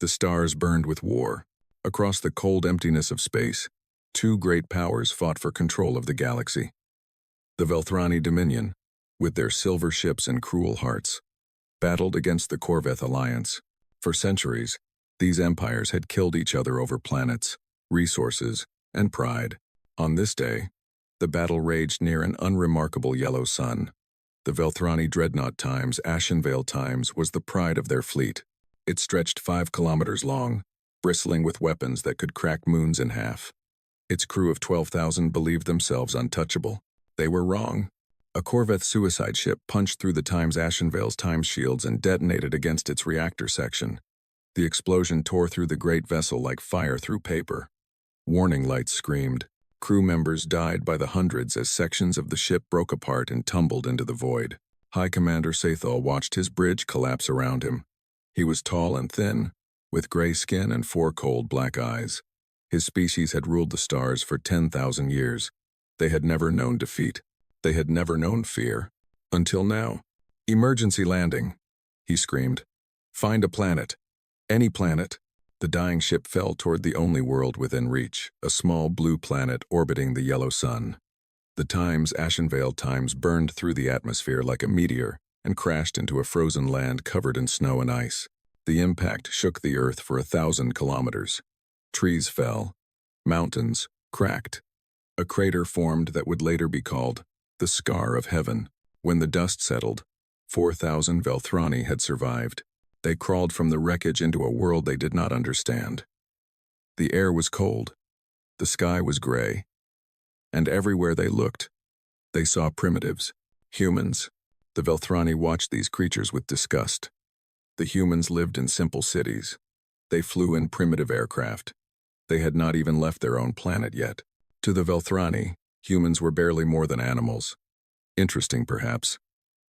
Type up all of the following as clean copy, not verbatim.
The stars burned with war. Across the cold emptiness of space, two great powers fought for control of the galaxy. The Velthrani Dominion, with their silver ships and cruel hearts, battled against the Corveth Alliance. For centuries, these empires had killed each other over planets, resources, and pride. On this day, the battle raged near an unremarkable yellow sun. The Velthrani Dreadnought times Ashenvale times was the pride of their fleet. It stretched 5 kilometers long, bristling with weapons that could crack moons in half. Its crew of 12,000 believed themselves untouchable. They were wrong. A Corveth suicide ship punched through the Times Ashenvale's time shields and detonated against its reactor section. The explosion tore through the great vessel like fire through paper. Warning lights screamed. Crew members died by the hundreds as sections of the ship broke apart and tumbled into the void. High Commander Sathal watched his bridge collapse around him. He was tall and thin, with gray skin and 4 cold black eyes. His species had ruled the stars for 10,000 years. They had never known defeat. They had never known fear. Until now. "Emergency landing," he screamed. "Find a planet. Any planet." The dying ship fell toward the only world within reach, a small blue planet orbiting the yellow sun. The Times Ashenvale times burned through the atmosphere like a meteor and crashed into a frozen land covered in snow and ice. The impact shook the earth for 1,000 kilometers. Trees fell. Mountains cracked. A crater formed that would later be called the Scar of Heaven. When the dust settled, 4,000 Velthrani had survived. They crawled from the wreckage into a world they did not understand. The air was cold. The sky was gray. And everywhere they looked, they saw primitives, humans. The Velthrani watched these creatures with disgust. The humans lived in simple cities. They flew in primitive aircraft. They had not even left their own planet yet. To the Velthrani, humans were barely more than animals. Interesting, perhaps,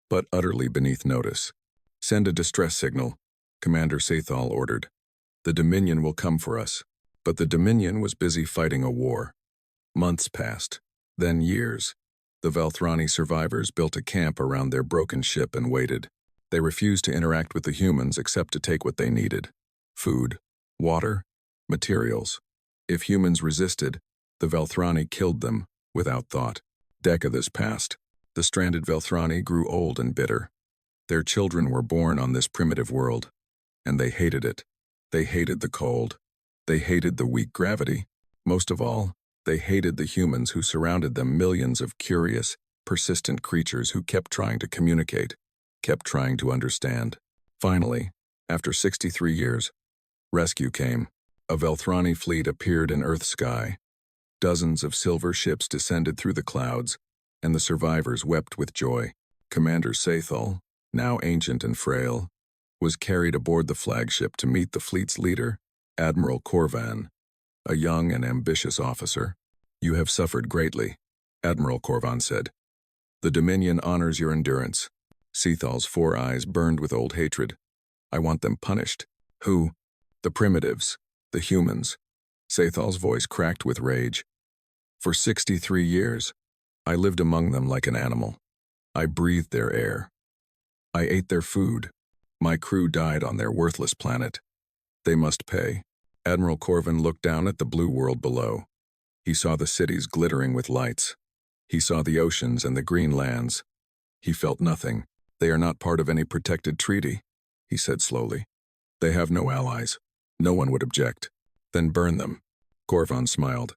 but utterly beneath notice. "Send a distress signal," Commander Sathal ordered. "The Dominion will come for us." But the Dominion was busy fighting a war. Months passed, then years. The Velthrani survivors built a camp around their broken ship and waited. They refused to interact with the humans except to take what they needed: food, water, materials. If humans resisted, the Velthrani killed them without thought. Decades passed. The stranded Velthrani grew old and bitter. Their children were born on this primitive world, and they hated it. They hated the cold. They hated the weak gravity. Most of all, they hated the humans who surrounded them, millions of curious, persistent creatures who kept trying to communicate, kept trying to understand. Finally, after 63 years, rescue came. A Velthrani fleet appeared in Earth's sky. Dozens of silver ships descended through the clouds, and the survivors wept with joy. Commander Sathal, now ancient and frail, was carried aboard the flagship to meet the fleet's leader, Admiral Corvan, a young and ambitious officer. "You have suffered greatly," Admiral Corvan said. "The Dominion honors your endurance." Sethal's 4 eyes burned with old hatred. "I want them punished." "Who?" "The primitives, the humans." Sethal's voice cracked with rage. "For 63 years, I lived among them like an animal. I breathed their air. I ate their food. My crew died on their worthless planet. They must pay." Admiral Corvan looked down at the blue world below. He saw the cities glittering with lights. He saw the oceans and the green lands. He felt nothing. "They are not part of any protected treaty," he said slowly. "They have no allies. No one would object." "Then burn them." Corvan smiled.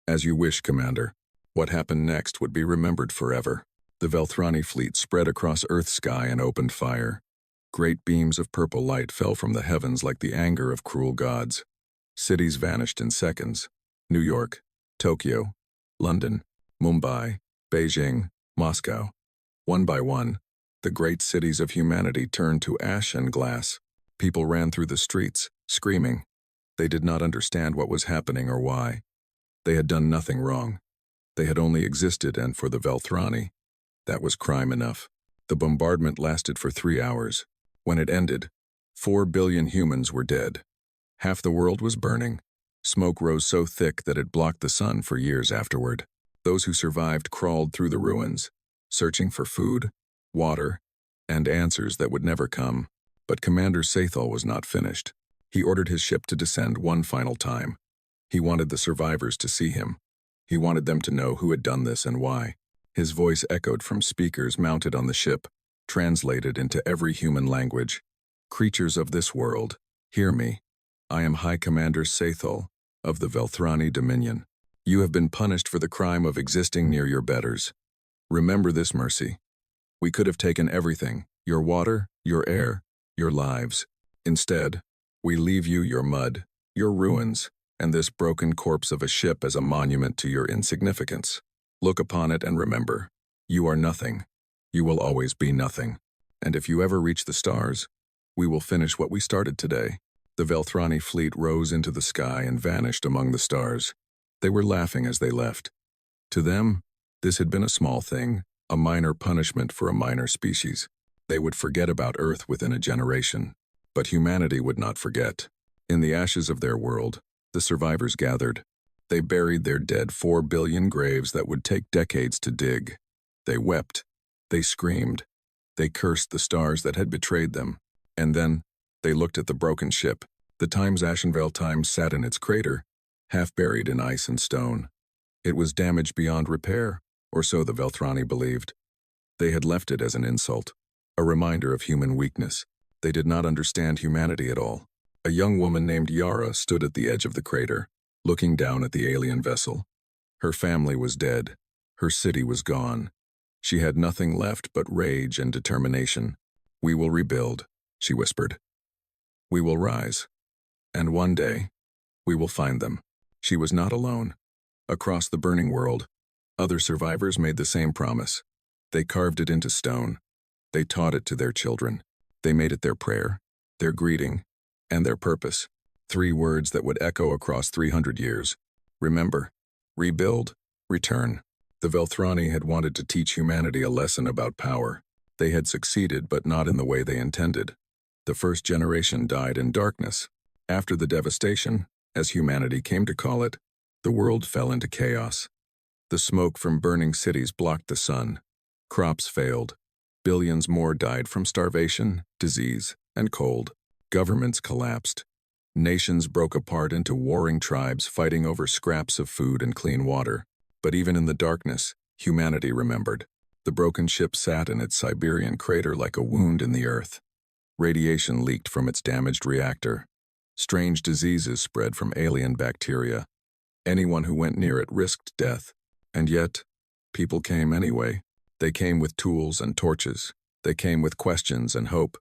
"As you wish, Commander. What happened next would be remembered forever." The Velthrani fleet spread across Earth's sky and opened fire. Great beams of purple light fell from the heavens like the anger of cruel gods. Cities vanished in seconds. New York, Tokyo, London, Mumbai, Beijing, Moscow. One by one, the great cities of humanity turned to ash and glass. People ran through the streets, screaming. They did not understand what was happening or why. They had done nothing wrong. They had only existed, and for the Velthrani, that was crime enough. The bombardment lasted for 3 hours. When it ended, 4 billion humans were dead. Half the world was burning. Smoke rose so thick that it blocked the sun for years afterward. Those who survived crawled through the ruins, searching for food, water, and answers that would never come. But Commander Sathal was not finished. He ordered his ship to descend one final time. He wanted the survivors to see him. He wanted them to know who had done this and why. His voice echoed from speakers mounted on the ship, translated into every human language. Creatures of this world, hear me. I am High Commander Sathal of the Velthrani Dominion. You have been punished for the crime of existing near your betters. Remember this mercy. We could have taken everything, your water, your air, your lives. Instead, we leave you your mud, your ruins, and this broken corpse of a ship as a monument to your insignificance. Look upon it and remember, you are nothing. You will always be nothing. And if you ever reach the stars, we will finish what we started today. The Velthrani fleet rose into the sky and vanished among the stars. They were laughing as they left. To them, this had been a small thing, a minor punishment for a minor species. They would forget about Earth within a generation. But humanity would not forget. In the ashes of their world, the survivors gathered. They buried their dead 4 billion graves that would take decades to dig. They wept. They screamed. They cursed the stars that had betrayed them. And then, they looked at the broken ship. The Times Ashenvale Times sat in its crater, half buried in ice and stone. It was damaged beyond repair, or so the Velthrani believed. They had left it as an insult, a reminder of human weakness. They did not understand humanity at all. A young woman named Yara stood at the edge of the crater, looking down at the alien vessel. Her family was dead. Her city was gone. She had nothing left but rage and determination. We will rebuild, she whispered. We will rise. And one day, we will find them. She was not alone. Across the burning world, other survivors made the same promise. They carved it into stone. They taught it to their children. They made it their prayer, their greeting, and their purpose. 3 words that would echo across 300 years. Remember, rebuild, return. The Velthrani had wanted to teach humanity a lesson about power. They had succeeded, but not in the way they intended. The first generation died in darkness. After the devastation, as humanity came to call it, the world fell into chaos. The smoke from burning cities blocked the sun. Crops failed. Billions more died from starvation, disease, and cold. Governments collapsed. Nations broke apart into warring tribes fighting over scraps of food and clean water. But even in the darkness, humanity remembered. The broken ship sat in its Siberian crater like a wound in the earth. Radiation leaked from its damaged reactor. Strange diseases spread from alien bacteria. Anyone who went near it risked death. And yet, people came anyway. They came with tools and torches. They came with questions and hope.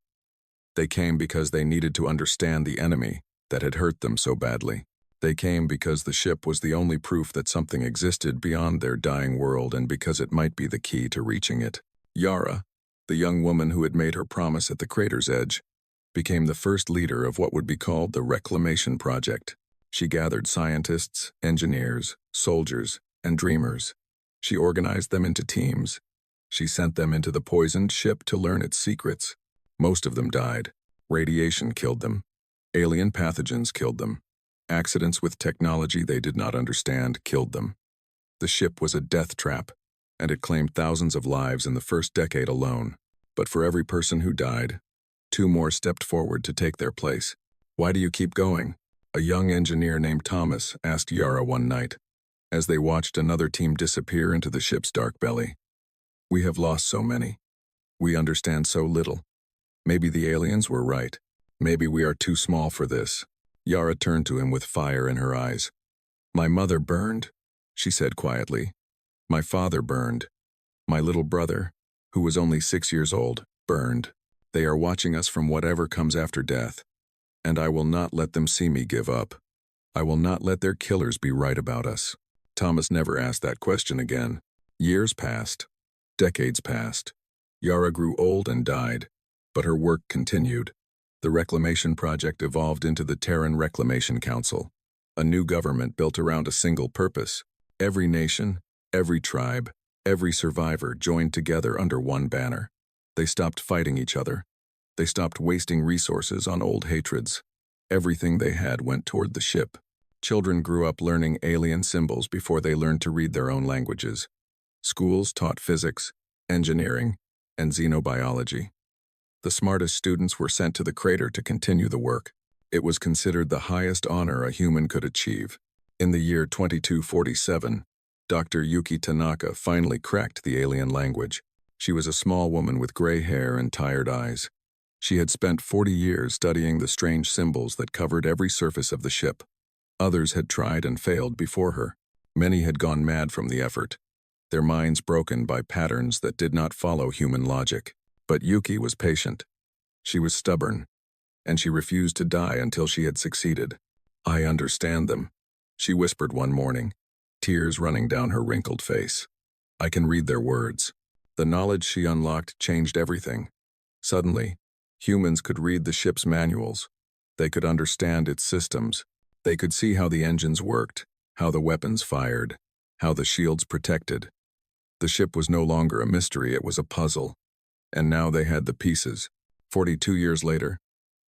They came because they needed to understand the enemy that had hurt them so badly. They came because the ship was the only proof that something existed beyond their dying world and because it might be the key to reaching it. Yara, the young woman who had made her promise at the crater's edge, became the first leader of what would be called the Reclamation Project. She gathered scientists, engineers, soldiers, and dreamers. She organized them into teams. She sent them into the poisoned ship to learn its secrets. Most of them died. Radiation killed them. Alien pathogens killed them. Accidents with technology they did not understand killed them. The ship was a death trap, and it claimed thousands of lives in the first decade alone. But for every person who died, 2 more stepped forward to take their place. Why do you keep going? A young engineer named Thomas asked Yara one night, as they watched another team disappear into the ship's dark belly. We have lost so many. We understand so little. Maybe the aliens were right. Maybe we are too small for this. Yara turned to him with fire in her eyes. My mother burned, she said quietly. My father burned. My little brother, who was only 6 years old, burned. They are watching us from whatever comes after death. And I will not let them see me give up. I will not let their killers be right about us. Thomas never asked that question again. Years passed. Decades passed. Yara grew old and died, but her work continued. The Reclamation Project evolved into the Terran Reclamation Council, a new government built around a single purpose. Every nation, every tribe, every survivor joined together under one banner. They stopped fighting each other. They stopped wasting resources on old hatreds. Everything they had went toward the ship. Children grew up learning alien symbols before they learned to read their own languages. Schools taught physics, engineering, and xenobiology. The smartest students were sent to the crater to continue the work. It was considered the highest honor a human could achieve. In the year 2247, Dr. Yuki Tanaka finally cracked the alien language. She was a small woman with gray hair and tired eyes. She had spent 40 years studying the strange symbols that covered every surface of the ship. Others had tried and failed before her. Many had gone mad from the effort, their minds broken by patterns that did not follow human logic. But Yuki was patient. She was stubborn, and she refused to die until she had succeeded. "I understand them," she whispered one morning, tears running down her wrinkled face. "I can read their words." The knowledge she unlocked changed everything. Suddenly, humans could read the ship's manuals. They could understand its systems. They could see how the engines worked, how the weapons fired, how the shields protected. The ship was no longer a mystery, it was a puzzle. And now they had the pieces. 42 years later,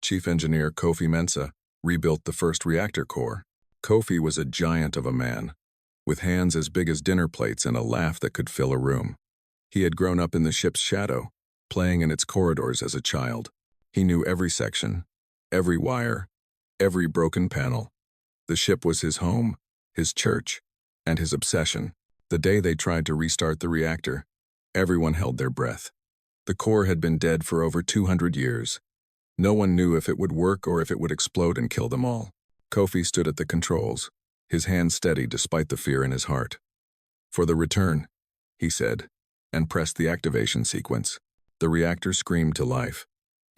Chief Engineer Kofi Mensah rebuilt the first reactor core. Kofi was a giant of a man, with hands as big as dinner plates and a laugh that could fill a room. He had grown up in the ship's shadow, playing in its corridors as a child. He knew every section, every wire, every broken panel. The ship was his home, his church, and his obsession. The day they tried to restart the reactor, everyone held their breath. The core had been dead for over 200 years. No one knew if it would work or if it would explode and kill them all. Kofi stood at the controls, his hands steady despite the fear in his heart. "For the return," he said, and pressed the activation sequence. The reactor screamed to life.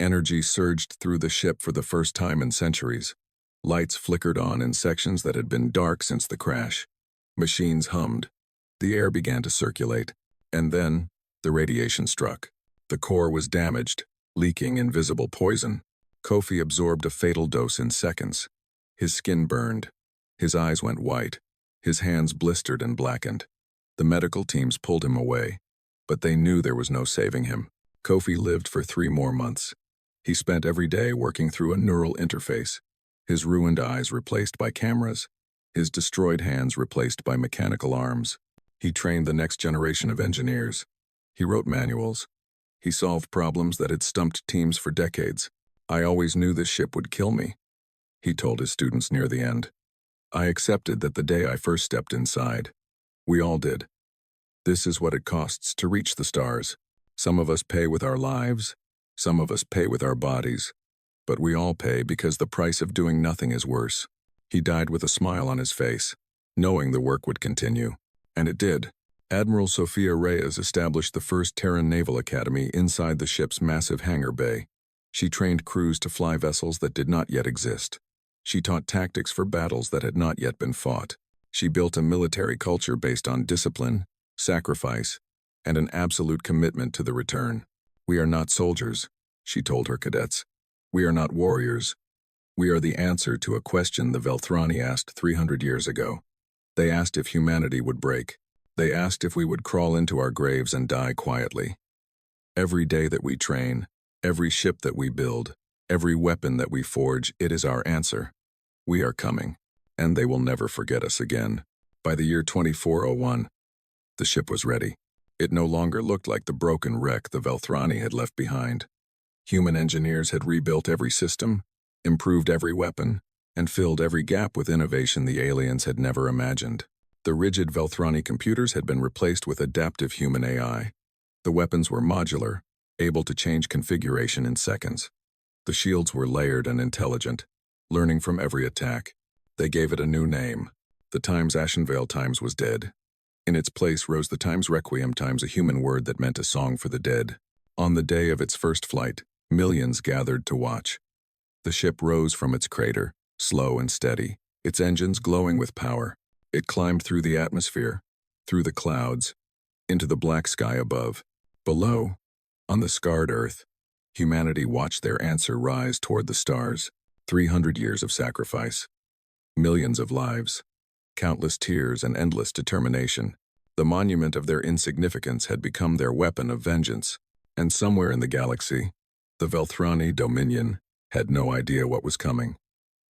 Energy surged through the ship for the first time in centuries. Lights flickered on in sections that had been dark since the crash. Machines hummed. The air began to circulate. And then, the radiation struck. The core was damaged, leaking invisible poison. Kofi absorbed a fatal dose in seconds. His skin burned. His eyes went white. His hands blistered and blackened. The medical teams pulled him away, but they knew there was no saving him. Kofi lived for 3 more months. He spent every day working through a neural interface, his ruined eyes replaced by cameras, his destroyed hands replaced by mechanical arms. He trained the next generation of engineers. He wrote manuals. He solved problems that had stumped teams for decades. "I always knew this ship would kill me," he told his students near the end. "I accepted that the day I first stepped inside. We all did. This is what it costs to reach the stars. Some of us pay with our lives, some of us pay with our bodies, but we all pay because the price of doing nothing is worse." He died with a smile on his face, knowing the work would continue. And it did. Admiral Sophia Reyes established the first Terran Naval Academy inside the ship's massive hangar bay. She trained crews to fly vessels that did not yet exist. She taught tactics for battles that had not yet been fought. She built a military culture based on discipline, sacrifice, and an absolute commitment to the return. "We are not soldiers," she told her cadets. "We are not warriors. We are the answer to a question the Velthrani asked 300 years ago. They asked if humanity would break. They asked if we would crawl into our graves and die quietly. Every day that we train, every ship that we build, every weapon that we forge, it is our answer. We are coming, and they will never forget us again." By the year 2401, the ship was ready. It no longer looked like the broken wreck the Velthrani had left behind. Human engineers had rebuilt every system, improved every weapon, and filled every gap with innovation the aliens had never imagined. The rigid Velthrani computers had been replaced with adaptive human AI. The weapons were modular, able to change configuration in seconds. The shields were layered and intelligent, learning from every attack. They gave it a new name. The Times Ashenvale Times was dead. In its place rose the Times Requiem Times, a human word that meant a song for the dead. On the day of its first flight, millions gathered to watch. The ship rose from its crater, slow and steady, its engines glowing with power. It climbed through the atmosphere, through the clouds, into the black sky above. Below, on the scarred earth, humanity watched their answer rise toward the stars. 300 years of sacrifice, millions of lives, countless tears and endless determination. The monument of their insignificance had become their weapon of vengeance. And somewhere in the galaxy, the Velthrani Dominion had no idea what was coming.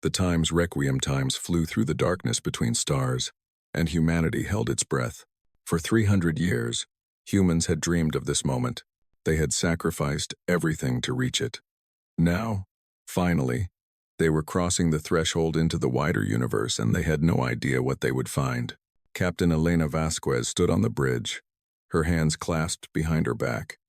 The Times Requiem Times flew through the darkness between stars, and humanity held its breath. For 300 years, humans had dreamed of this moment. They had sacrificed everything to reach it. Now, finally, They were crossing the threshold into the wider universe, and they had no idea what they would find. Captain Elena Vasquez stood on the bridge, her hands clasped behind her back.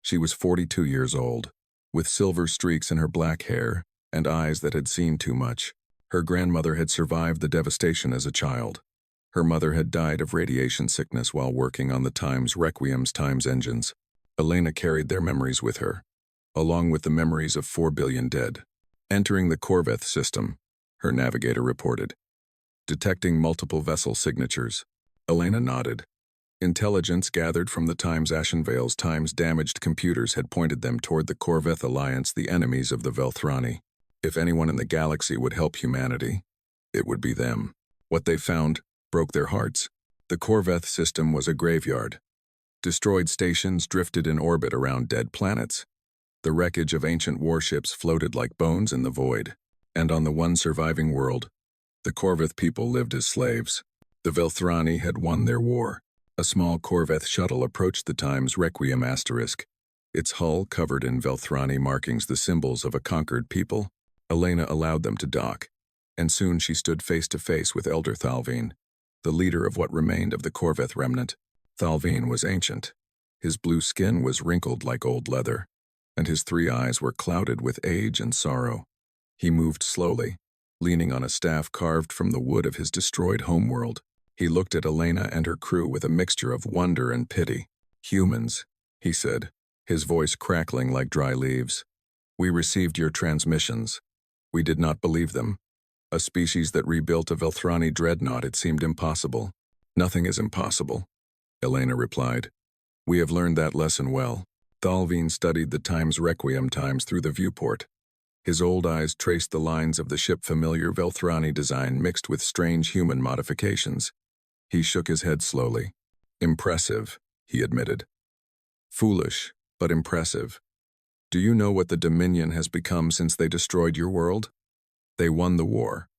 She was 42 years old, with silver streaks in her black hair and eyes that had seen too much. Her grandmother had survived the devastation as a child. Her mother had died of radiation sickness while working on the Requiem's Times engines. Elena carried their memories with her, along with the memories of 4 billion dead. Entering the Corvette system, her navigator reported. Detecting multiple vessel signatures. Elena nodded. Intelligence gathered from the Ashenvale's damaged computers had pointed them toward the Corvette Alliance, the enemies of the Velthrani. If anyone in the galaxy would help humanity, it would be them. What they found broke their hearts. The Corvette system was a graveyard. Destroyed stations drifted in orbit around dead planets. The wreckage of ancient warships floated like bones in the void. And on the one surviving world, the Corvette people lived as slaves. The Velthrani had won their war. A small Corvette shuttle approached the Requiem asterisk, its hull covered in Velthrani markings, the symbols of a conquered people. Elena allowed them to dock, and soon she stood face to face with Elder Thalvine, the leader of what remained of the Corvette remnant. Thalvine was ancient. His blue skin was wrinkled like old leather, and his 3 eyes were clouded with age and sorrow. He moved slowly, leaning on a staff carved from the wood of his destroyed homeworld. He looked at Elena and her crew with a mixture of wonder and pity. "Humans," he said, his voice crackling like dry leaves. "We received your transmissions. We did not believe them. A species that rebuilt a Velthrani dreadnought, it seemed impossible." "Nothing is impossible," Elena replied. "We have learned that lesson well." Thalvine studied the Requiem through the viewport. His old eyes traced the lines of the ship-familiar Velthrani design mixed with strange human modifications. He shook his head slowly. "Impressive," he admitted. "Foolish, but impressive. Do you know what the Dominion has become since they destroyed your world? They won the war.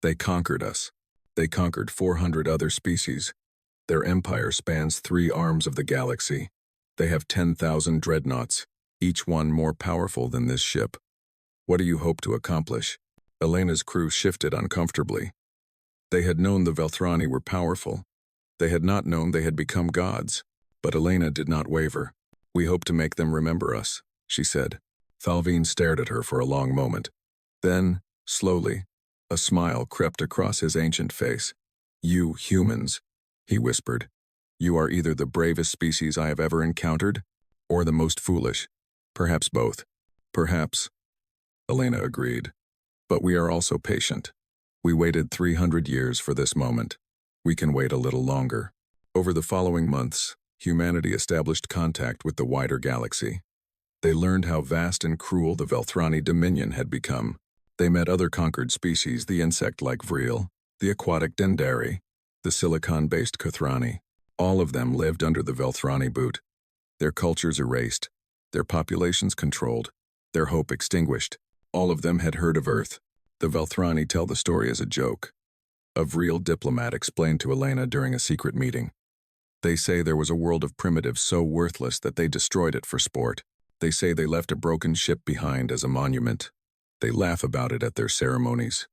They conquered us. They conquered 400 other species. Their empire spans 3 arms of the galaxy. They have 10,000 dreadnoughts, each one more powerful than this ship. What do you hope to accomplish?" Elena's crew shifted uncomfortably. They had known the Velthrani were powerful. They had not known they had become gods. But Elena did not waver. "We hope to make them remember us," she said. Thalvine stared at her for a long moment. Then, slowly, a smile crept across his ancient face. "You humans," he whispered. "You are either the bravest species I have ever encountered, or the most foolish. Perhaps both." "Perhaps," Elena agreed. "But we are also patient. We waited 300 years for this moment. We can wait a little longer." Over the following months, humanity established contact with the wider galaxy. They learned how vast and cruel the Velthrani Dominion had become. They met other conquered species, the insect-like Vril, the aquatic Dendari, the silicon-based Kuthrani. All of them lived under the Velthrani boot. Their cultures erased, their populations controlled, their hope extinguished. All of them had heard of Earth. The Velthrani tell the story as a joke. A Vril diplomat explained to Elena during a secret meeting. "They say there was a world of primitives so worthless that they destroyed it for sport. They say they left a broken ship behind as a monument. They laugh about it at their ceremonies.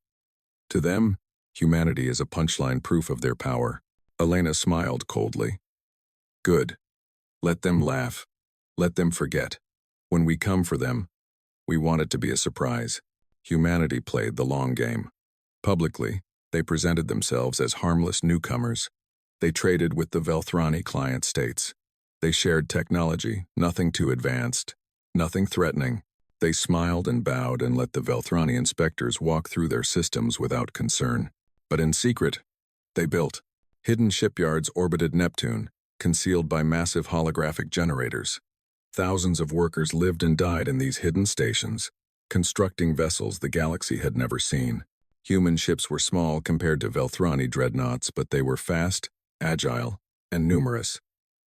To them, humanity is a punchline proof of their power." Elena smiled coldly. "Good. Let them laugh. Let them forget. When we come for them, we want it to be a surprise." Humanity played the long game. Publicly, they presented themselves as harmless newcomers. They traded with the Velthrani client states. They shared technology, nothing too advanced, nothing threatening. They smiled and bowed and let the Velthrani inspectors walk through their systems without concern. But in secret, they built. Hidden shipyards orbited Neptune, concealed by massive holographic generators. Thousands of workers lived and died in these hidden stations, constructing vessels the galaxy had never seen. Human ships were small compared to Velthrani dreadnoughts, but they were fast, agile, and numerous.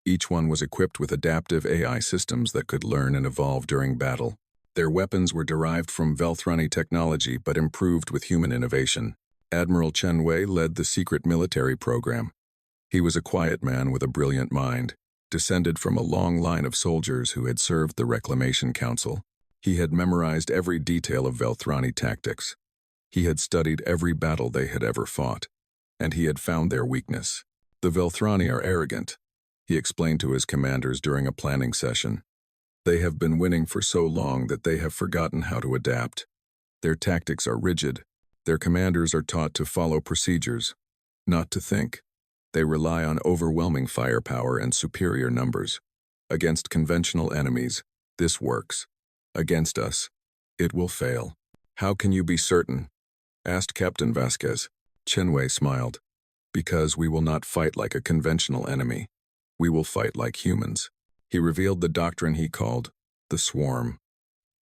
Each one was equipped with adaptive AI systems that could learn and evolve during battle. Their weapons were derived from Velthrani technology but improved with human innovation. Admiral Chen Wei led the secret military program. He was a quiet man with a brilliant mind, descended from a long line of soldiers who had served the Reclamation Council. He had memorized every detail of Velthrani tactics. He had studied every battle they had ever fought, and he had found their weakness. The Velthrani are arrogant, he explained to his commanders during a planning session. They have been winning for so long that they have forgotten how to adapt. Their tactics are rigid. Their commanders are taught to follow procedures, not to think. They rely on overwhelming firepower and superior numbers. Against conventional enemies, this works. Against us, it will fail. How can you be certain? Asked Captain Vasquez. Chenwei smiled. Because we will not fight like a conventional enemy. We will fight like humans. He revealed the doctrine he called the swarm.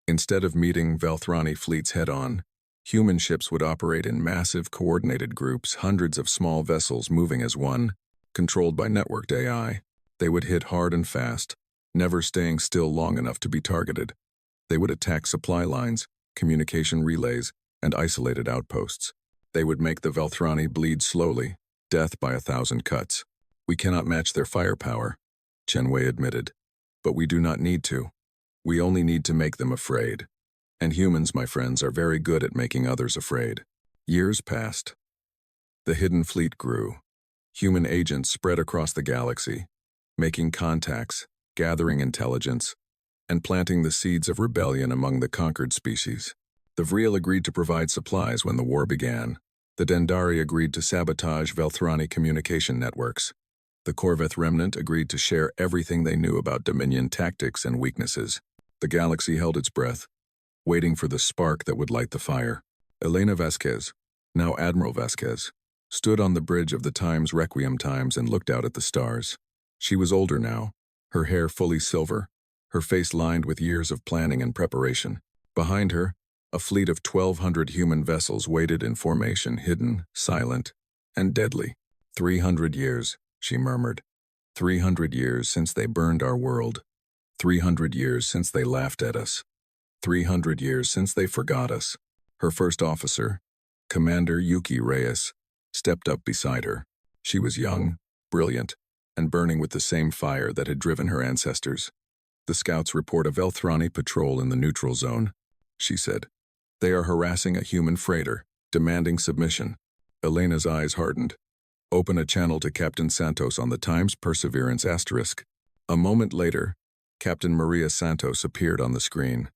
Instead of meeting Velthrani fleets head-on, human ships would operate in massive coordinated groups, hundreds of small vessels moving as one, controlled by networked AI. They would hit hard and fast, never staying still long enough to be targeted. They would attack supply lines, communication relays, and isolated outposts. They would make the Velthrani bleed slowly, death by 1,000 cuts. We cannot match their firepower, Chenwei admitted. But we do not need to. We only need to make them afraid. And humans, my friends, are very good at making others afraid. Years passed. The hidden fleet grew. Human agents spread across the galaxy, making contacts, gathering intelligence, and planting the seeds of rebellion among the conquered species. The Vril agreed to provide supplies when the war began. The Dendari agreed to sabotage Velthrani communication networks. The Corveth remnant agreed to share everything they knew about Dominion tactics and weaknesses. The galaxy held its breath, waiting for the spark that would light the fire. Elena Vasquez, now Admiral Vasquez, stood on the bridge of the Times Requiem Times and looked out at the stars. She was older now, her hair fully silver, her face lined with years of planning and preparation. Behind her, a fleet of 1,200 human vessels waited in formation, hidden, silent, and deadly. 300 years, she murmured. 300 years since they burned our world. 300 years since they laughed at us. 300 years since they forgot us. Her first officer, Commander Yuki Reyes, stepped up beside her. She was young, brilliant, and burning with the same fire that had driven her ancestors. The scouts report a Velthrani patrol in the neutral zone, she said. They are harassing a human freighter, demanding submission. Elena's eyes hardened. Open a channel to Captain Santos on the Times Perseverance **. A moment later, Captain Maria Santos appeared on the screen.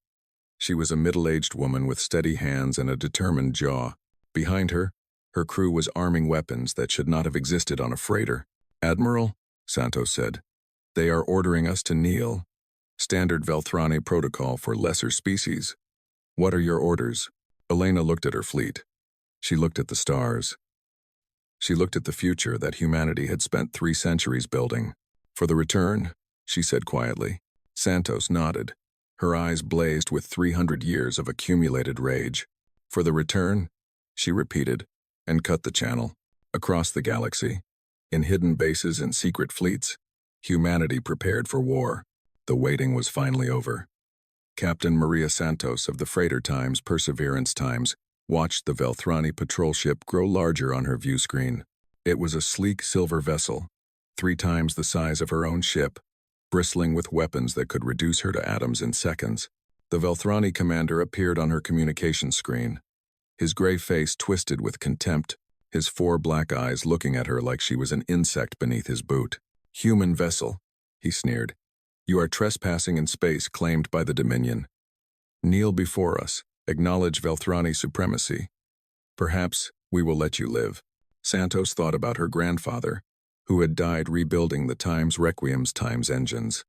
She was a middle-aged woman with steady hands and a determined jaw. Behind her, her crew was arming weapons that should not have existed on a freighter. Admiral, Santos said, they are ordering us to kneel. Standard Velthrani protocol for lesser species. What are your orders? Elena looked at her fleet. She looked at the stars. She looked at the future that humanity had spent 3 centuries building. For the return, she said quietly. Santos nodded. Her eyes blazed with 300 years of accumulated rage. For the return, she repeated, and cut the channel. Across the galaxy, in hidden bases and secret fleets, humanity prepared for war. The waiting was finally over. Captain Maria Santos of the freighter Times Perseverance Times watched the Velthrani patrol ship grow larger on her view screen. It was a sleek silver vessel, 3 times the size of her own ship, bristling with weapons that could reduce her to atoms in seconds. The Velthrani commander appeared on her communication screen. His gray face twisted with contempt, his 4 black eyes looking at her like she was an insect beneath his boot. Human vessel, he sneered. You are trespassing in space claimed by the Dominion. Kneel before us, acknowledge Velthrani supremacy. Perhaps we will let you live. Santos thought about her grandfather, who had died rebuilding the Times Requiem's Times engines.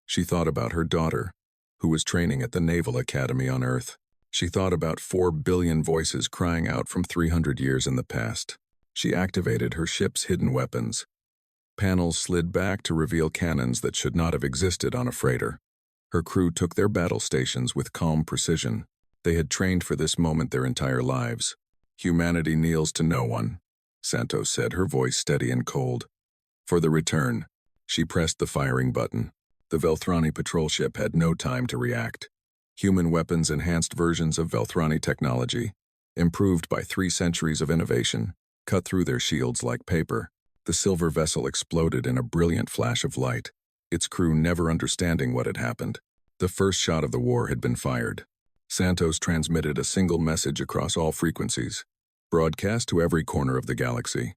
She thought about her daughter, who was training at the Naval Academy on Earth. She thought about 4 billion voices crying out from 300 years in the past. She activated her ship's hidden weapons. Panels slid back to reveal cannons that should not have existed on a freighter. Her crew took their battle stations with calm precision. They had trained for this moment their entire lives. Humanity kneels to no one, Santos said, her voice steady and cold. For the return, she pressed the firing button. The Velthrani patrol ship had no time to react. Human weapons enhanced versions of Velthrani technology, improved by 3 centuries of innovation, cut through their shields like paper. The silver vessel exploded in a brilliant flash of light, its crew never understanding what had happened. The first shot of the war had been fired. Santos transmitted a single message across all frequencies, broadcast to every corner of the galaxy.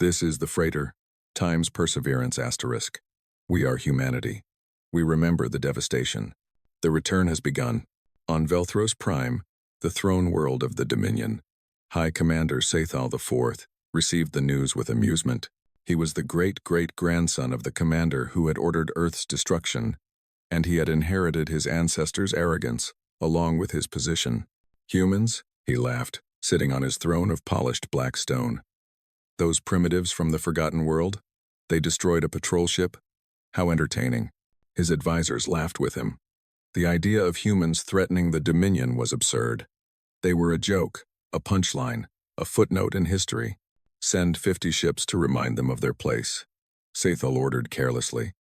This is the freighter, Time's Perseverance *. We are humanity. We remember the devastation. The return has begun. On Velthros Prime, the throne world of the Dominion, High Commander Sathal IV received the news with amusement. He was the great-great-grandson of the commander who had ordered Earth's destruction, and he had inherited his ancestors' arrogance, along with his position. Humans, he laughed, sitting on his throne of polished black stone. Those primitives from the Forgotten World? They destroyed a patrol ship? How entertaining. His advisors laughed with him. The idea of humans threatening the Dominion was absurd. They were a joke, a punchline, a footnote in history. Send 50 ships to remind them of their place. Sathal ordered carelessly.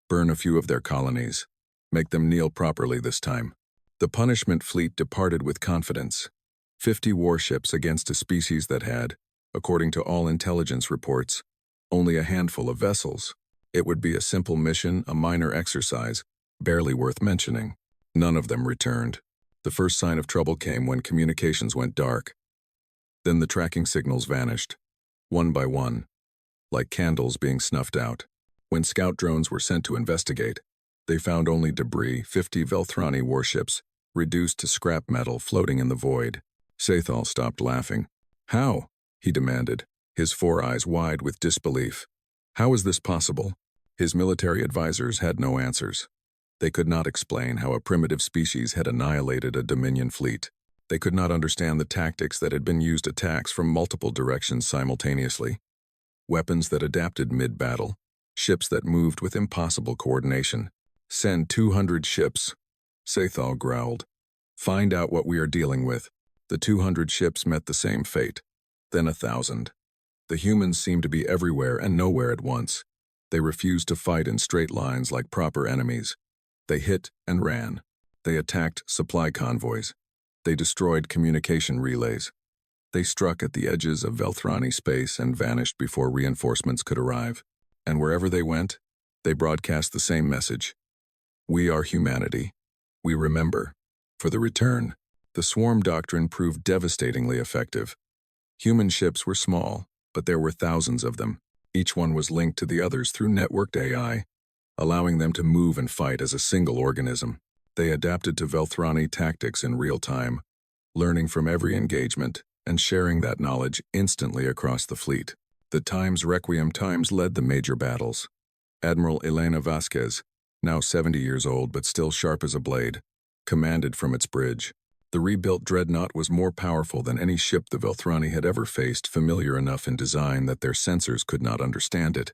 Burn a few of their colonies. Make them kneel properly this time. The punishment fleet departed with confidence. 50 warships against a species that had, according to all intelligence reports, only a handful of vessels. It would be a simple mission, a minor exercise, barely worth mentioning. None of them returned. The first sign of trouble came when communications went dark. Then the tracking signals vanished, one by one, like candles being snuffed out. When scout drones were sent to investigate, they found only debris, 50 Velthrani warships, reduced to scrap metal floating in the void. Sathal stopped laughing. How? He demanded, his 4 eyes wide with disbelief. How is this possible? His military advisors had no answers. They could not explain how a primitive species had annihilated a Dominion fleet. They could not understand the tactics that had been used attacks from multiple directions simultaneously. Weapons that adapted mid-battle. Ships that moved with impossible coordination. Send 200 ships. Sathal growled. Find out what we are dealing with. The 200 ships met the same fate. Then 1,000. The humans seemed to be everywhere and nowhere at once. They refused to fight in straight lines like proper enemies. They hit and ran. They attacked supply convoys. They destroyed communication relays. They struck at the edges of Velthrani space and vanished before reinforcements could arrive. And wherever they went, they broadcast the same message. We are humanity. We remember. For the return, the swarm doctrine proved devastatingly effective. Human ships were small, but there were thousands of them. Each one was linked to the others through networked AI, allowing them to move and fight as a single organism. They adapted to Velthrani tactics in real time, learning from every engagement and sharing that knowledge instantly across the fleet. The Times Requiem Times led the major battles. Admiral Elena Vasquez, now 70 years old but still sharp as a blade, commanded from its bridge. The rebuilt dreadnought was more powerful than any ship the Velthrani had ever faced, familiar enough in design that their sensors could not understand it,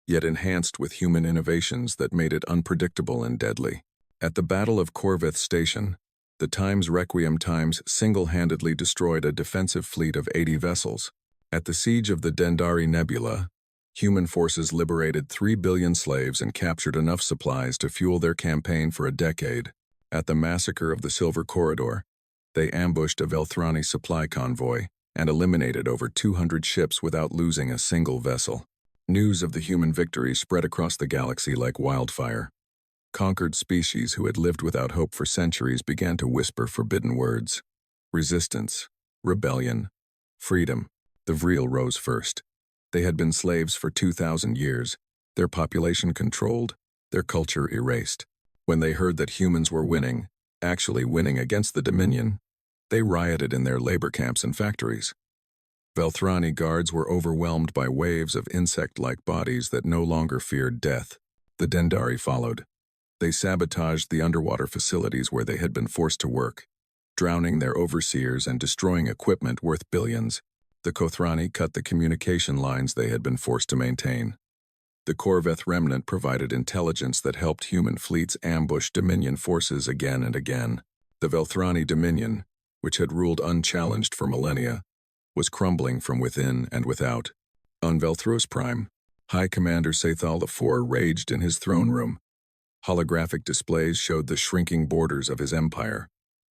yet enhanced with human innovations that made it unpredictable and deadly. At the Battle of Corveth Station, the Times Requiem Times single-handedly destroyed a defensive fleet of 80 vessels. At the siege of the Dendari Nebula, human forces liberated 3 billion slaves and captured enough supplies to fuel their campaign for a decade. At the massacre of the Silver Corridor, they ambushed a Velthrani supply convoy and eliminated over 200 ships without losing a single vessel. News of the human victory spread across the galaxy like wildfire. Conquered species who had lived without hope for centuries began to whisper forbidden words. Resistance, rebellion, freedom. The Vril rose first. They had been slaves for 2,000 years, their population controlled, their culture erased. When they heard that humans were winning, actually winning against the Dominion, they rioted in their labor camps and factories. Velthrani guards were overwhelmed by waves of insect-like bodies that no longer feared death. The Dendari followed. They sabotaged the underwater facilities where they had been forced to work, drowning their overseers and destroying equipment worth billions. The Kothrani cut the communication lines they had been forced to maintain. The Corveth remnant provided intelligence that helped human fleets ambush Dominion forces again and again. The Velthrani Dominion, which had ruled unchallenged for millennia, was crumbling from within and without. On Velthros Prime, High Commander Sathal IV raged in his throne room. Holographic displays showed the shrinking borders of his empire.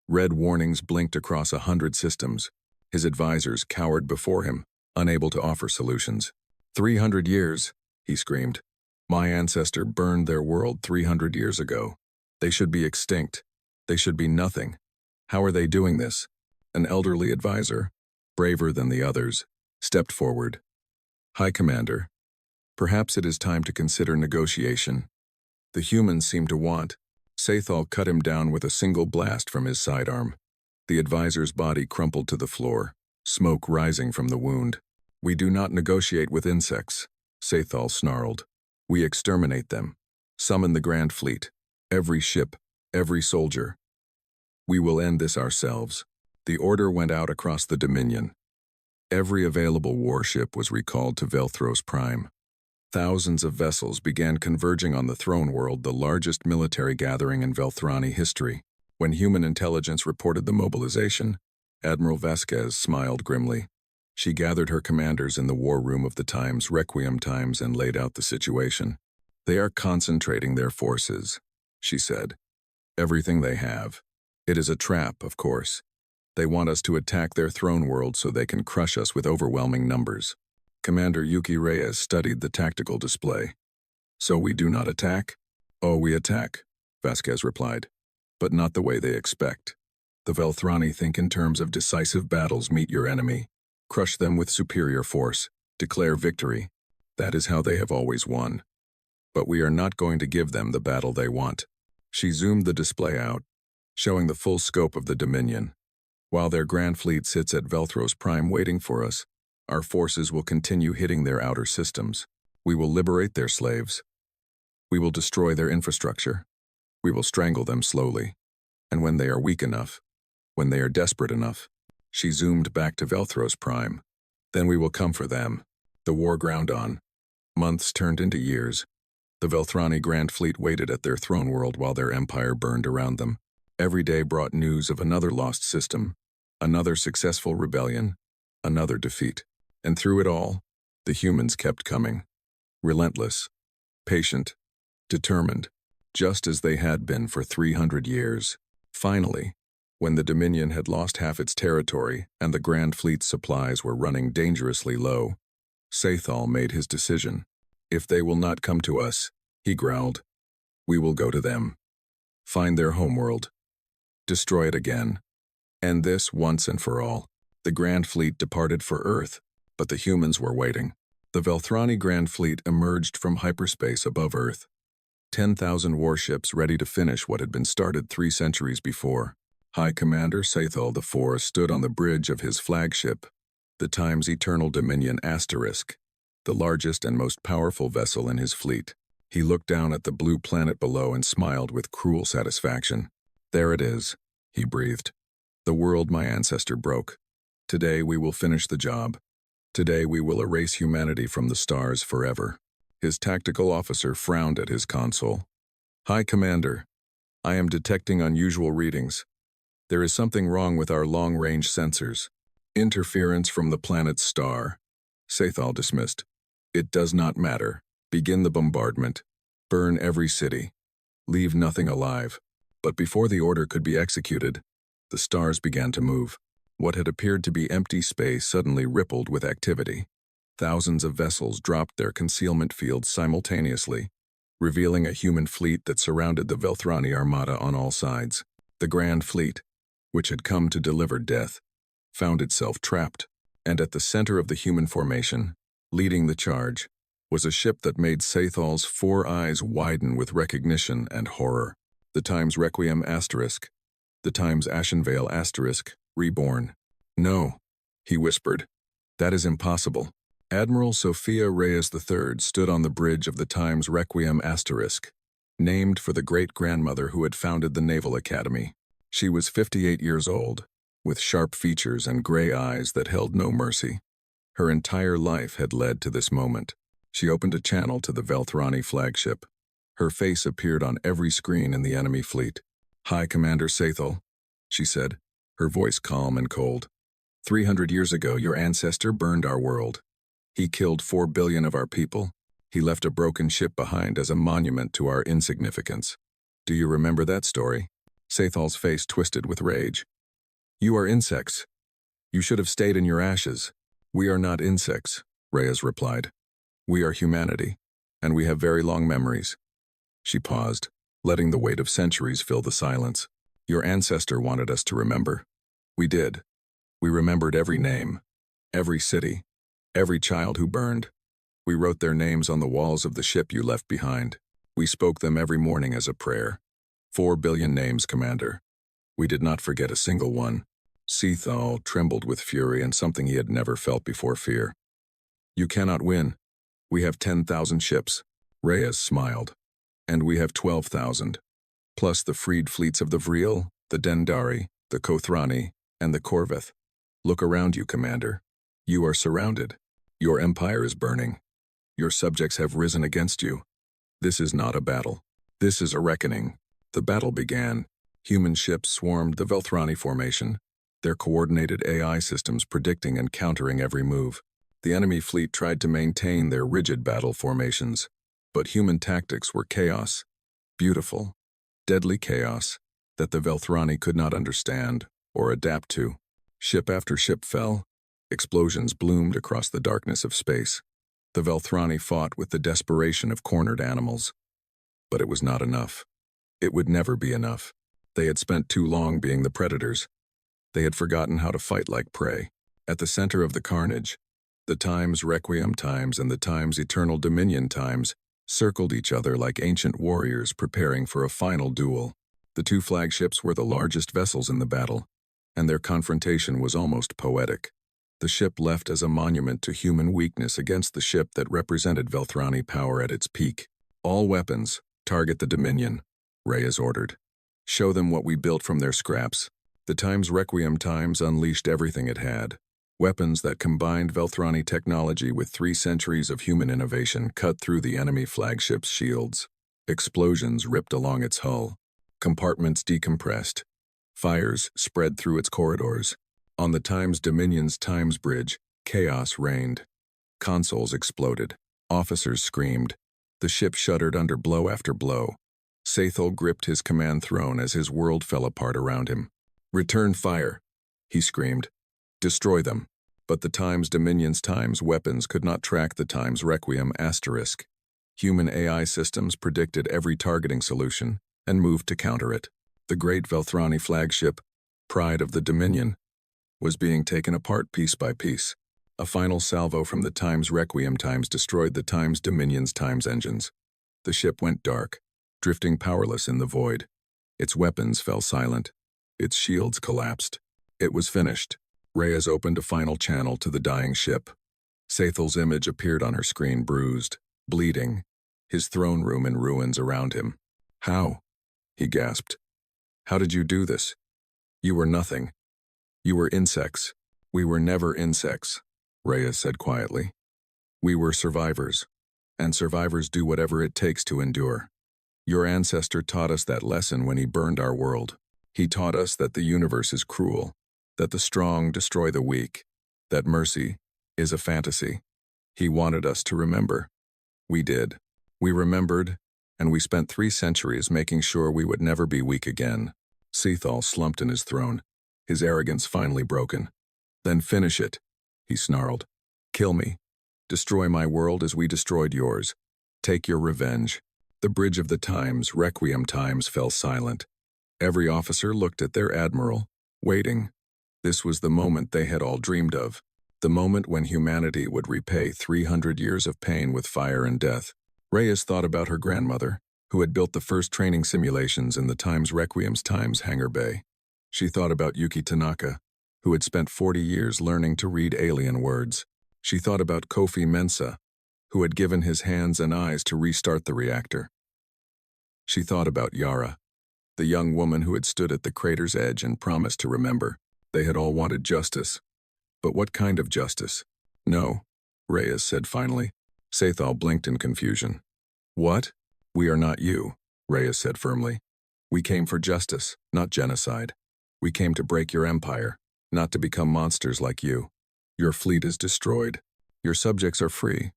Red warnings blinked across 100 systems. His advisors cowered before him, unable to offer solutions. 300 years, he screamed. My ancestor burned their world 300 years ago. They should be extinct. They should be nothing. How are they doing this? An elderly advisor, braver than the others, stepped forward. High Commander, perhaps it is time to consider negotiation. The humans seem to want. Sathal cut him down with a single blast from his sidearm. The advisor's body crumpled to the floor, smoke rising from the wound. We do not negotiate with insects, Sathal snarled. We exterminate them. Summon the Grand Fleet. Every ship, every soldier. We will end this ourselves. The order went out across the Dominion. Every available warship was recalled to Velthros Prime. Thousands of vessels began converging on the throne world, the largest military gathering in Velthrani history. When human intelligence reported the mobilization, Admiral Vasquez smiled grimly. She gathered her commanders in the war room of the Times Requiem Times and laid out the situation. They are concentrating their forces, she said. Everything they have. It is a trap, of course. They want us to attack their throne world so they can crush us with overwhelming numbers. Commander Yuki Reyes studied the tactical display. So we do not attack? Oh, we attack, Vasquez replied. But not the way they expect. The Velthrani think in terms of decisive battles. Meet your enemy, crush them with superior force, declare victory. That is how they have always won. But we are not going to give them the battle they want. She zoomed the display out, showing the full scope of the Dominion. While their Grand Fleet sits at Velthros Prime waiting for us, our forces will continue hitting their outer systems. We will liberate their slaves. We will destroy their infrastructure. We will strangle them slowly. And when they are weak enough, when they are desperate enough, she zoomed back to Velthros Prime. Then we will come for them. The war ground on. Months turned into years. The Velthrani Grand Fleet waited at their throne world while their empire burned around them. Every day brought news of another lost system, another successful rebellion, another defeat. And through it all, the humans kept coming. Relentless, patient, determined, just as they had been for 300 years. Finally, when the Dominion had lost half its territory and the Grand Fleet's supplies were running dangerously low, Sathal made his decision. If they will not come to us, he growled, we will go to them. Find their homeworld. Destroy it again. End this once and for all. The Grand Fleet departed for Earth, but the humans were waiting. The Velthrani Grand Fleet emerged from hyperspace above Earth. 10,000 warships ready to finish what had been started 3 centuries before. High Commander Sathal IV stood on the bridge of his flagship, the Times Eternal Dominion Asterisk, the largest and most powerful vessel in his fleet. He looked down at the blue planet below and smiled with cruel satisfaction. There it is, he breathed. The world my ancestor broke. Today we will finish the job. Today we will erase humanity from the stars forever. His tactical officer frowned at his console. High Commander, I am detecting unusual readings. There is something wrong with our long-range sensors. Interference from the planet's star. Sathal dismissed. It does not matter. Begin the bombardment. Burn every city. Leave nothing alive. But before the order could be executed, the stars began to move. What had appeared to be empty space suddenly rippled with activity. Thousands of vessels dropped their concealment fields simultaneously, revealing a human fleet that surrounded the Velthrani Armada on all sides. The Grand Fleet, which had come to deliver death, found itself trapped, and at the center of the human formation, leading the charge, was a ship that made Sathal's 4 eyes widen with recognition and horror. The Times Requiem Asterisk, the Times Ashenvale Asterisk, reborn. No, he whispered. That is impossible. Admiral Sophia Reyes III stood on the bridge of the Times Requiem Asterisk, named for the great-grandmother who had founded the Naval Academy. She was 58 years old, with sharp features and gray eyes that held no mercy. Her entire life had led to this moment. She opened a channel to the Velthrani flagship. Her face appeared on every screen in the enemy fleet. High Commander Sathal, she said, her voice calm and cold. 300 years ago, your ancestor burned our world. He killed 4 billion of our people. He left a broken ship behind as a monument to our insignificance. Do you remember that story? Sathal's face twisted with rage. You are insects. You should have stayed in your ashes. We are not insects, Reyes replied. We are humanity, and we have very long memories. She paused, letting the weight of centuries fill the silence. Your ancestor wanted us to remember. We did. We remembered every name, every city, every child who burned. We wrote their names on the walls of the ship you left behind. We spoke them every morning as a prayer. 4 billion names, Commander. We did not forget a single one. Sethal trembled with fury and something he had never felt before, fear. You cannot win. We have 10,000 ships. Reyes smiled. And we have 12,000. Plus the freed fleets of the Vril, the Dendari, the Kothrani, and the Corveth. Look around you, Commander. You are surrounded. Your empire is burning. Your subjects have risen against you. This is not a battle. This is a reckoning. The battle began. Human ships swarmed the Velthrani formation, their coordinated AI systems predicting and countering every move. The enemy fleet tried to maintain their rigid battle formations, but human tactics were chaos. Beautiful, deadly chaos that the Velthrani could not understand or adapt to. Ship after ship fell. Explosions bloomed across the darkness of space. The Velthrani fought with the desperation of cornered animals. But it was not enough. It would never be enough. They had spent too long being the predators. They had forgotten how to fight like prey. At the center of the carnage, the Times Requiem Times and the Times Eternal Dominion Times circled each other like ancient warriors preparing for a final duel. The two flagships were the largest vessels in the battle, and their confrontation was almost poetic. The ship left as a monument to human weakness against the ship that represented Velthrani power at its peak. All weapons, target the Dominion, Reyes ordered. Show them what we built from their scraps. The Times Requiem Times unleashed everything it had. Weapons that combined Velthrani technology with 3 centuries of human innovation cut through the enemy flagship's shields. Explosions ripped along its hull. Compartments decompressed. Fires spread through its corridors. On the Times Dominion's Times Bridge, chaos reigned. Consoles exploded. Officers screamed. The ship shuddered under blow after blow. Sethal gripped his command throne as his world fell apart around him. Return fire, he screamed. Destroy them. But the Times Dominion's Times weapons could not track the Times Requiem asterisk. Human AI systems predicted every targeting solution and moved to counter it. The great Velthrani flagship, pride of the Dominion, was being taken apart piece by piece. A final salvo from the Times Requiem Times destroyed the Times Dominion's Times engines. The ship went dark, drifting powerless in the void. Its weapons fell silent. Its shields collapsed. It was finished. Reyes opened a final channel to the dying ship. Sethal's image appeared on her screen, bruised, bleeding, his throne room in ruins around him. How? He gasped. How did you do this? You were nothing. You were insects. We were never insects, Reyes said quietly. We were survivors, and survivors do whatever it takes to endure. Your ancestor taught us that lesson when he burned our world. He taught us that the universe is cruel, that the strong destroy the weak, that mercy is a fantasy. He wanted us to remember. We did. We remembered, and we spent 3 centuries making sure we would never be weak again. Sethal slumped in his throne, his arrogance finally broken. Then finish it, he snarled. Kill me. Destroy my world as we destroyed yours. Take your revenge. The bridge of the Times Requiem Times fell silent. Every officer looked at their admiral, waiting. This was the moment they had all dreamed of, the moment when humanity would repay 300 years of pain with fire and death. Reyes thought about her grandmother, who had built the first training simulations in the Times Requiem's Times hangar bay. She thought about Yuki Tanaka, who had spent 40 years learning to read alien words. She thought about Kofi Mensah, who had given his hands and eyes to restart the reactor. She thought about Yara, the young woman who had stood at the crater's edge and promised to remember. They had all wanted justice. But what kind of justice? No, Reyes said finally. Sethal blinked in confusion. What? We are not you, Reyes said firmly. We came for justice, not genocide. We came to break your empire, not to become monsters like you. Your fleet is destroyed. Your subjects are free.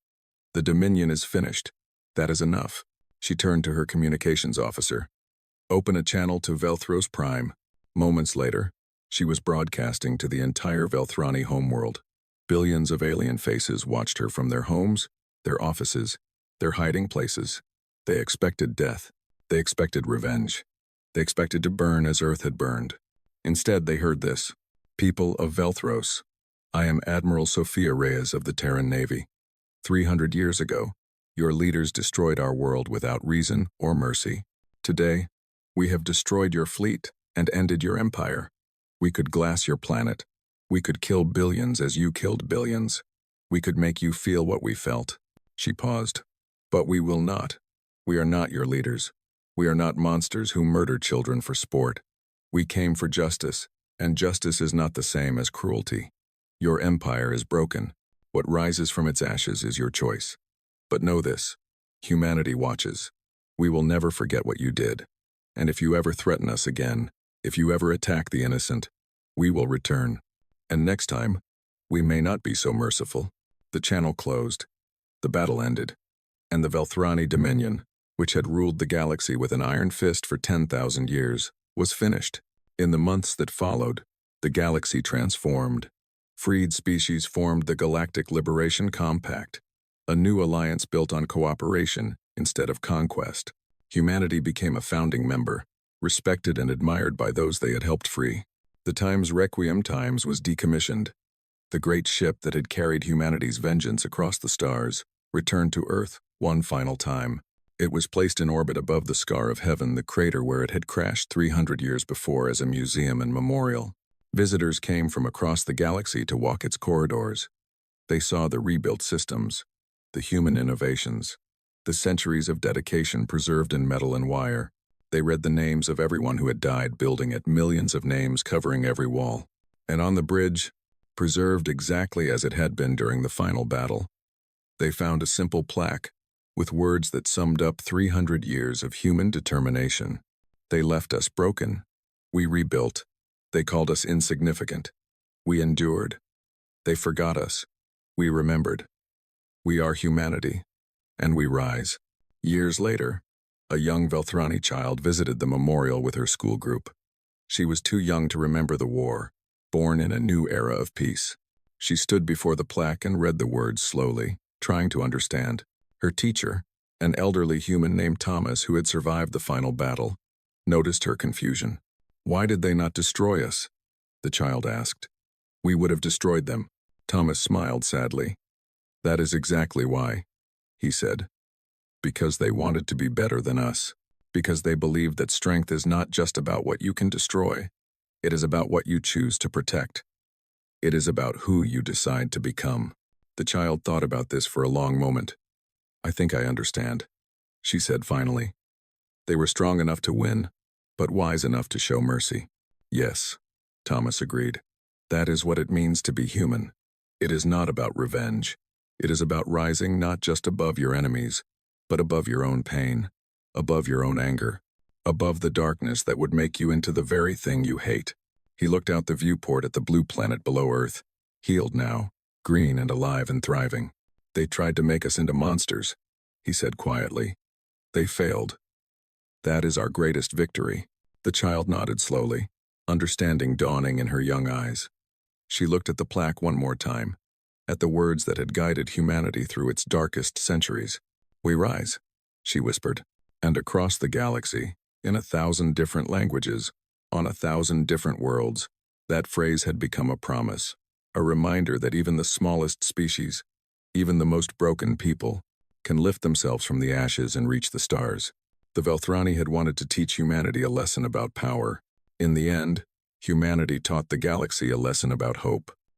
The Dominion is finished. That is enough. She turned to her communications officer. Open a channel to Velthros Prime. Moments later, she was broadcasting to the entire Velthrani homeworld. Billions of alien faces watched her from their homes, their offices, their hiding places. They expected death. They expected revenge. They expected to burn as Earth had burned. Instead, they heard this. People of Velthros, I am Admiral Sophia Reyes of the Terran Navy. 300 years ago, your leaders destroyed our world without reason or mercy. Today, we have destroyed your fleet and ended your empire. We could glass your planet. We could kill billions as you killed billions. We could make you feel what we felt. She paused. But we will not. We are not your leaders. We are not monsters who murder children for sport. We came for justice, and justice is not the same as cruelty. Your empire is broken. What rises from its ashes is your choice. But know this, humanity watches. We will never forget what you did. And if you ever threaten us again, if you ever attack the innocent, we will return. And next time, we may not be so merciful. The channel closed. The battle ended. And the Velthrani Dominion, which had ruled the galaxy with an iron fist for 10,000 years, was finished. In the months that followed, the galaxy transformed. Freed species formed the Galactic Liberation Compact, a new alliance built on cooperation instead of conquest. Humanity became a founding member, respected and admired by those they had helped free. The Times Requiem Times was decommissioned. The great ship that had carried humanity's vengeance across the stars returned to Earth one final time. It was placed in orbit above the scar of heaven, the crater where it had crashed 300 years before, as a museum and memorial. Visitors came from across the galaxy to walk its corridors. They saw the rebuilt systems, the human innovations, the centuries of dedication preserved in metal and wire. They read the names of everyone who had died building it, millions of names covering every wall. And on the bridge, preserved exactly as it had been during the final battle, they found a simple plaque with words that summed up 300 years of human determination. They left us broken. We rebuilt. They called us insignificant. We endured. They forgot us. We remembered. We are humanity, and we rise. Years later, a young Velthrani child visited the memorial with her school group. She was too young to remember the war, born in a new era of peace. She stood before the plaque and read the words slowly, trying to understand. Her teacher, an elderly human named Thomas who had survived the final battle, noticed her confusion. Why did they not destroy us? The child asked. We would have destroyed them. Thomas smiled sadly. That is exactly why, he said. Because they wanted to be better than us. Because they believed that strength is not just about what you can destroy. It is about what you choose to protect. It is about who you decide to become. The child thought about this for a long moment. I think I understand, she said finally. They were strong enough to win, but wise enough to show mercy. Yes, Thomas agreed. That is what it means to be human. It is not about revenge. It is about rising not just above your enemies, but above your own pain, above your own anger, above the darkness that would make you into the very thing you hate. He looked out the viewport at the blue planet below Earth, healed now, green and alive and thriving. They tried to make us into monsters, he said quietly. They failed. That is our greatest victory. The child nodded slowly, understanding dawning in her young eyes. She looked at the plaque one more time, at the words that had guided humanity through its darkest centuries. We rise, she whispered, and across the galaxy, in 1,000 different languages, on 1,000 different worlds, that phrase had become a promise, a reminder that even the smallest species, even the most broken people, can lift themselves from the ashes and reach the stars. The Velthrani had wanted to teach humanity a lesson about power. In the end, humanity taught the galaxy a lesson about hope.